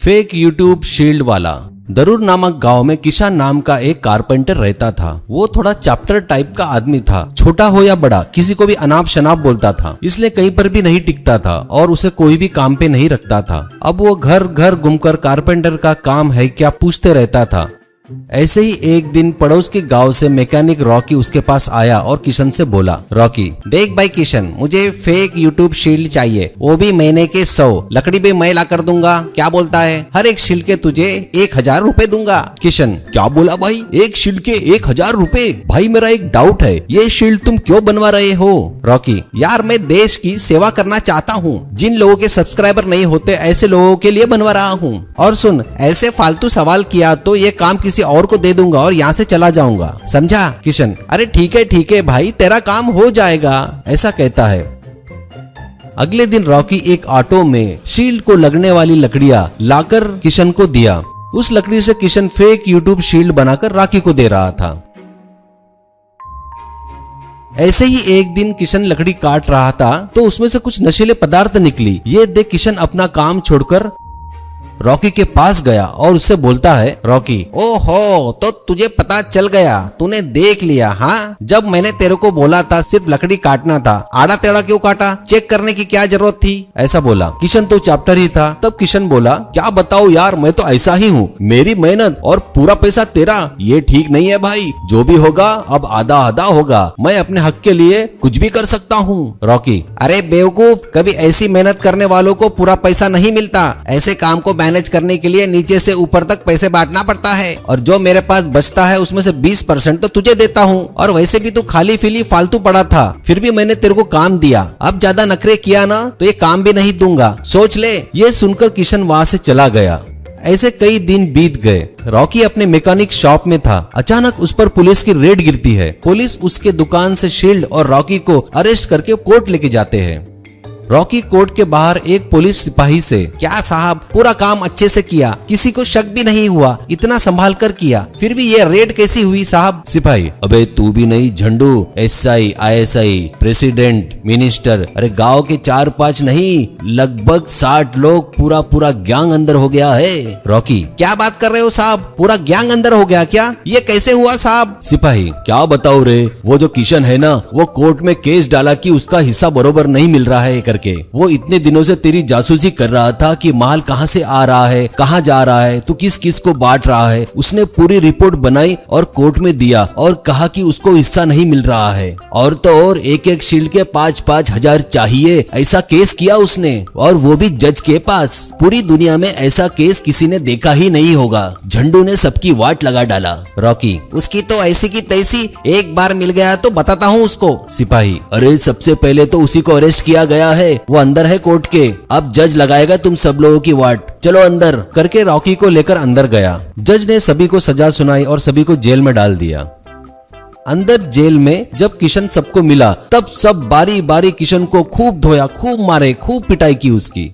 Fake YouTube shield वाला। दरूर नामक गांव में किशन नाम का एक कारपेंटर रहता था। वो थोड़ा चैप्टर टाइप का आदमी था। छोटा हो या बड़ा, किसी को भी अनाप शनाप बोलता था, इसलिए कहीं पर भी नहीं टिकता था और उसे कोई भी काम पे नहीं रखता था। अब वो घर घर घूमकर कारपेंटर का काम है क्या पूछते रहता था। ऐसे ही एक दिन पड़ोस के गांव से मैकेनिक रॉकी उसके पास आया और किशन से बोला, रॉकी देख भाई किशन, मुझे फेक यूट्यूब शील्ड चाहिए, वो भी महीने के 100, लकड़ी भी मैं ला कर दूंगा, क्या बोलता है? हर एक शील्ड के तुझे 1000 रुपए दूंगा। किशन, क्या बोला भाई? एक शील्ड के 1000 रुपए? भाई मेरा एक डाउट है, ये शील्ड तुम क्यों बनवा रहे हो? रॉकी, यार मैं देश की सेवा करना चाहता हूँ, जिन लोगों के सब्सक्राइबर नहीं होते ऐसे लोगों के लिए बनवा रहा हूँ। और सुन, ऐसे फालतू सवाल किया तो ये काम किसी और को दे दूंगा और यहाँ से चला जाऊंगा, समझा? किशन, अरे ठीक है भाई, तेरा काम हो जाएगा, ऐसा कहता है। अगले दिन रॉकी एक ऑटो में शील्ड को लगने वाली लकड़ियां लाकर किशन को दिया। उस लकड़ी से किशन फेक यूट्यूब शील्ड बनाकर रॉकी को दे रहा था। ऐसे ही एक दिन किशन लकड़ी काट रहा था तो उसमें से कुछ नशीले पदार्थ निकली। ये देख किशन अपना काम छोड़कर रॉकी के पास गया और उससे बोलता है, रॉकी, ओहो, तो तुझे पता चल गया, तूने देख लिया। हाँ, जब मैंने तेरे को बोला था सिर्फ लकड़ी काटना था, आड़ा टेढ़ा क्यों काटा? चेक करने की क्या जरूरत थी? ऐसा बोला। किशन तो चैप्टर ही था। तब किशन बोला, क्या बताओ यार, मैं तो ऐसा ही हूँ, मेरी मेहनत और पूरा पैसा तेरा, ये ठीक नहीं है भाई। जो भी होगा अब आधा आधा होगा, मैं अपने हक के लिए कुछ भी कर सकता हूँ। रॉकी, अरे बेवकूफ, कभी ऐसी मेहनत करने वालों को पूरा पैसा नहीं मिलता। ऐसे काम को मैनेज करने के लिए नीचे से ऊपर तक पैसे बांटना पड़ता है, और जो मेरे पास बचता है उसमें से 20% तो तुझे देता हूँ। और वैसे भी तू खाली फीली फालतू पड़ा था, फिर भी मैंने तेरे को काम दिया। अब ज्यादा नखरे किया ना तो ये काम भी नहीं दूंगा, सोच ले। ये सुनकर किशन वहां से चला गया। ऐसे कई दिन बीत गए। रॉकी अपने मैकेनिक शॉप में था। अचानक उस पर पुलिस की रेड गिरती है। पुलिस उसके दुकान से शील्ड और रॉकी को अरेस्ट करके कोर्ट लेके जाते हैं। रॉकी कोर्ट के बाहर एक पुलिस सिपाही से, क्या साहब, पूरा काम अच्छे से किया, किसी को शक भी नहीं हुआ, इतना संभाल कर किया, फिर भी ये रेड कैसी हुई साहब? सिपाही, अबे तू भी नहीं झंडू, एसआई, आईएसआई, प्रेसिडेंट, मिनिस्टर, अरे गांव के 4-5 नहीं, लगभग 60 लोग, पूरा गैंग अंदर हो गया है। रॉकी, क्या बात कर रहे हो साहब, पूरा गैंग अंदर हो गया क्या? ये कैसे हुआ साहब? सिपाही, क्या बताओ रे, वो जो किशन है ना, वो कोर्ट में केस डाला कि उसका हिस्सा बरोबर नहीं मिल रहा है करके। वो इतने दिनों से तेरी जासूसी कर रहा था कि माल कहां से आ रहा है, कहां जा रहा है, तू किस किस को बांट रहा है। उसने पूरी रिपोर्ट बनाई और कोर्ट में दिया और कहा कि उसको हिस्सा नहीं मिल रहा है। और तो और एक शील्ड के 5-5 हजार चाहिए, ऐसा केस किया उसने, और वो भी जज के पास। पूरी दुनिया में ऐसा केस किसी ने देखा ही नहीं होगा। झंडू ने सबकी वाट लगा डाला। रॉकी, उसकी तो ऐसी की तैसी, एक बार मिल गया तो बताता हूँ उसको। सिपाही, अरे सबसे पहले तो उसी को अरेस्ट किया गया है, वो अंदर है कोर्ट के, अब जज लगाएगा तुम सब लोगों की वाट, चलो अंदर, करके रॉकी को लेकर अंदर गया। जज ने सभी को सजा सुनाई और सभी को जेल में डाल दिया। अंदर जेल में जब किशन सबको मिला तब सब बारी बारी किशन को खूब धोया, खूब मारे, खूब पिटाई की उसकी।